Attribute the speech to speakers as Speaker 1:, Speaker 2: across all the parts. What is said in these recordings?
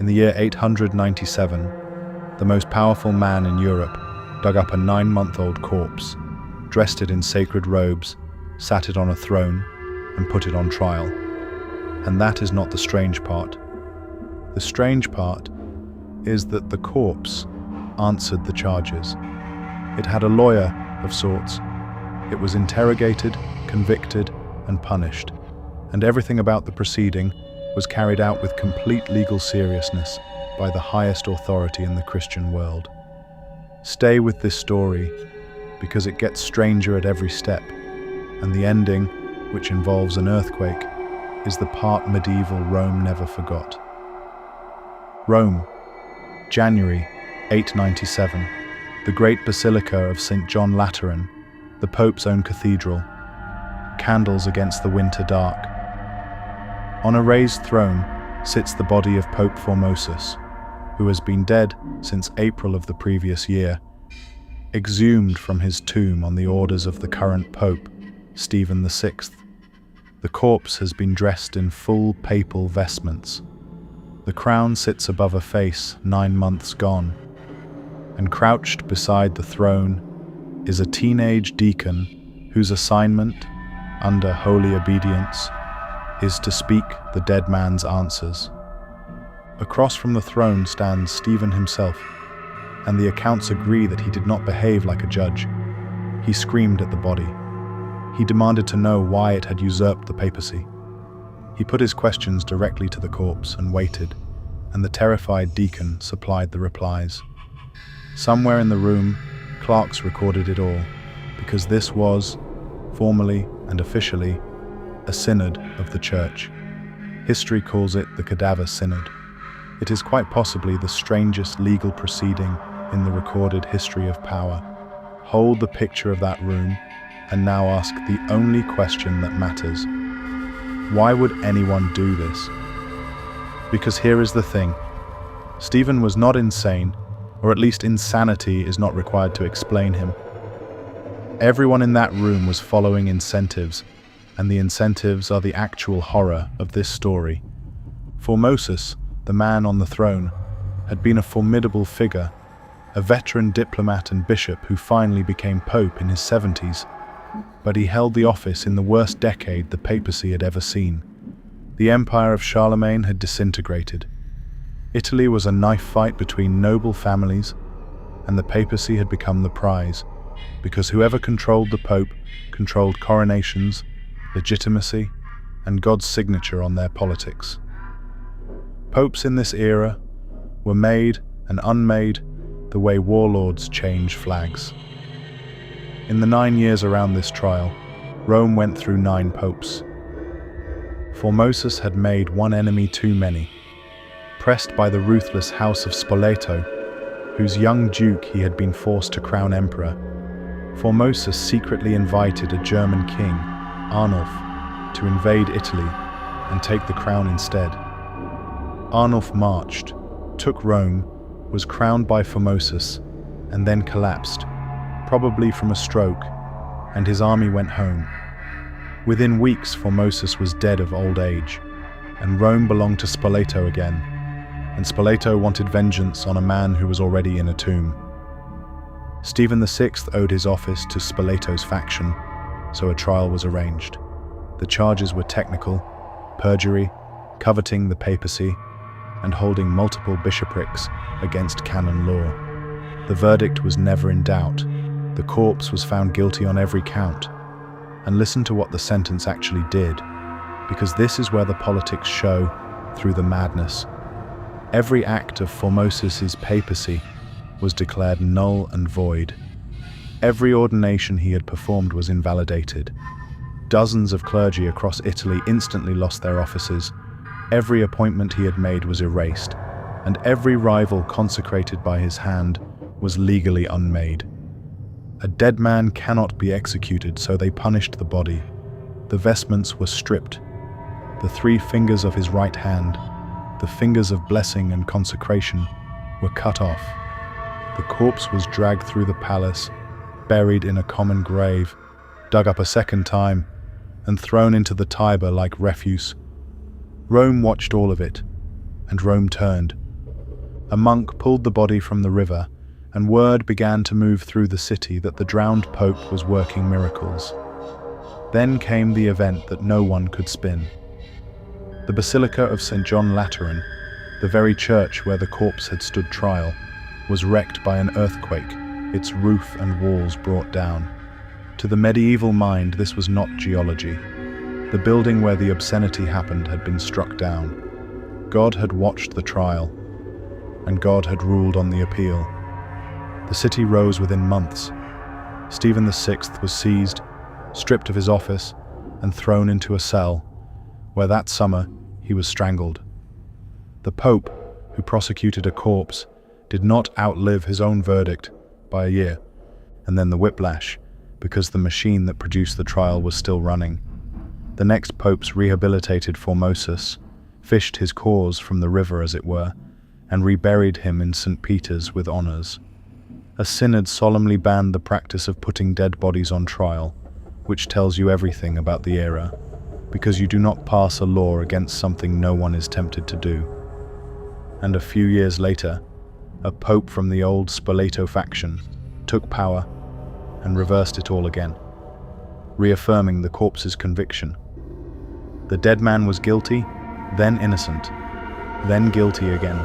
Speaker 1: In the year 897, the most powerful man in Europe dug up a 9-month-old corpse, dressed it in sacred robes, sat it on a throne, and put it on trial. And that is not the strange part. The strange part is that the corpse answered the charges. It had a lawyer of sorts. It was interrogated, convicted, and punished. And everything about the proceeding was carried out with complete legal seriousness by the highest authority in the Christian world. Stay with this story, because it gets stranger at every step, and the ending, which involves an earthquake, is the part medieval Rome never forgot. Rome, January 897, the great Basilica of St. John Lateran, the Pope's own cathedral, candles against the winter dark. On a raised throne sits the body of Pope Formosus, who has been dead since April of the previous year, exhumed from his tomb on the orders of the current Pope, Stephen VI. The corpse has been dressed in full papal vestments. The crown sits above a face 9 months gone, and crouched beside the throne is a teenage deacon whose assignment, under holy obedience, is to speak the dead man's answers. Across from the throne stands Stephen himself, and the accounts agree that he did not behave like a judge. He screamed at the body. He demanded to know why it had usurped the papacy. He put his questions directly to the corpse and waited, and the terrified deacon supplied the replies. Somewhere in the room, clerks recorded it all, because this was, formally and officially, a synod of the Church. History calls it the Cadaver Synod. It is quite possibly the strangest legal proceeding in the recorded history of power. Hold the picture of that room, and now ask the only question that matters. Why would anyone do this? Because here is the thing. Stephen was not insane, or at least insanity is not required to explain him. Everyone in that room was following incentives, and the incentives are the actual horror of this story. Formosus, the man on the throne, had been a formidable figure, a veteran diplomat and bishop who finally became pope in his 70s. But he held the office in the worst decade the papacy had ever seen. The empire of Charlemagne had disintegrated. Italy was a knife fight between noble families, and the papacy had become the prize, because whoever controlled the pope controlled coronations, legitimacy, and God's signature on their politics. Popes in this era were made and unmade the way warlords change flags. In the 9 years around this trial, Rome went through 9 popes. Formosus had made one enemy too many. Pressed by the ruthless house of Spoleto, whose young duke he had been forced to crown emperor, Formosus secretly invited a German king, Arnulf, to invade Italy and take the crown instead. Arnulf marched, took Rome, was crowned by Formosus, and then collapsed, probably from a stroke, and his army went home. Within weeks, Formosus was dead of old age, and Rome belonged to Spoleto again, and Spoleto wanted vengeance on a man who was already in a tomb. Stephen VI owed his office to Spoleto's faction, so a trial was arranged. The charges were technical: perjury, coveting the papacy, and holding multiple bishoprics against canon law. The verdict was never in doubt. The corpse was found guilty on every count. And listen to what the sentence actually did, because this is where the politics show through the madness. Every act of Formosus's papacy was declared null and void. Every ordination he had performed was invalidated. Dozens of clergy across Italy instantly lost their offices. Every appointment he had made was erased, and every rival consecrated by his hand was legally unmade. A dead man cannot be executed, so they punished the body. The vestments were stripped. The 3 fingers of his right hand, the fingers of blessing and consecration, were cut off. The corpse was dragged through the palace, buried in a common grave, dug up a second time, and thrown into the Tiber like refuse. Rome watched all of it, and Rome turned, A monk pulled the body from the river, and word began to move through the city that the drowned pope was working miracles. Then came the event that no one could spin. The Basilica of St. John Lateran, the very church where the corpse had stood trial, was wrecked by an earthquake, its roof and walls brought down. To the medieval mind, this was not geology. The building where the obscenity happened had been struck down. God had watched the trial, and God had ruled on the appeal. The city rose within months. Stephen VI was seized, stripped of his office, and thrown into a cell, where that summer he was strangled. The Pope, who prosecuted a corpse, did not outlive his own verdict by a year, and then the whiplash, because the machine that produced the trial was still running. The next popes rehabilitated Formosus, fished his cause from the river as it were, and reburied him in St. Peter's with honours. A synod solemnly banned the practice of putting dead bodies on trial, which tells you everything about the era, because you do not pass a law against something no one is tempted to do. And a few years later, a pope from the old Spoleto faction took power and reversed it all again, reaffirming the corpse's conviction. The dead man was guilty, then innocent, then guilty again,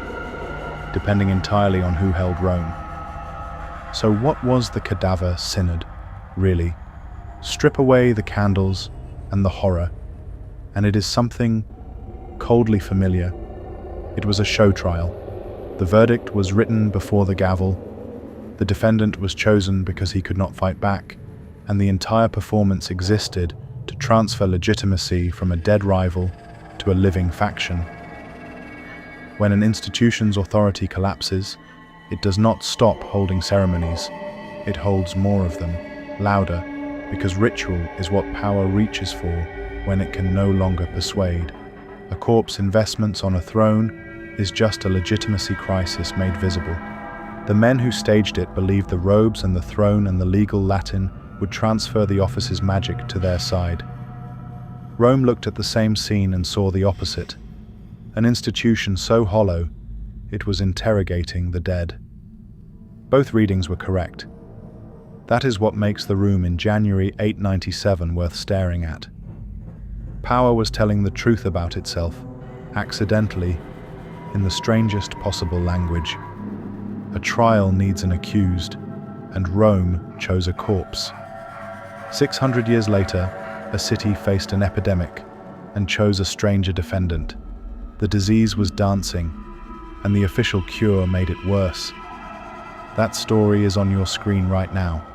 Speaker 1: depending entirely on who held Rome. So what was the Cadaver Synod, really? Strip away the candles and the horror, and it is something coldly familiar. It was a show trial. The verdict was written before the gavel. The defendant was chosen because he could not fight back, and the entire performance existed to transfer legitimacy from a dead rival to a living faction. When an institution's authority collapses, it does not stop holding ceremonies. It holds more of them, louder, because ritual is what power reaches for when it can no longer persuade. A corpse in vestments on a throne is just a legitimacy crisis made visible. The men who staged it believed the robes and the throne and the legal Latin would transfer the office's magic to their side. Rome looked at the same scene and saw the opposite. An institution so hollow, it was interrogating the dead. Both readings were correct. That is what makes the room in January 897 worth staring at. Power was telling the truth about itself, accidentally, in the strangest possible language. A trial needs an accused, and Rome chose a corpse. 600 years later, a city faced an epidemic and chose a stranger defendant. The disease was dancing, and the official cure made it worse. That story is on your screen right now.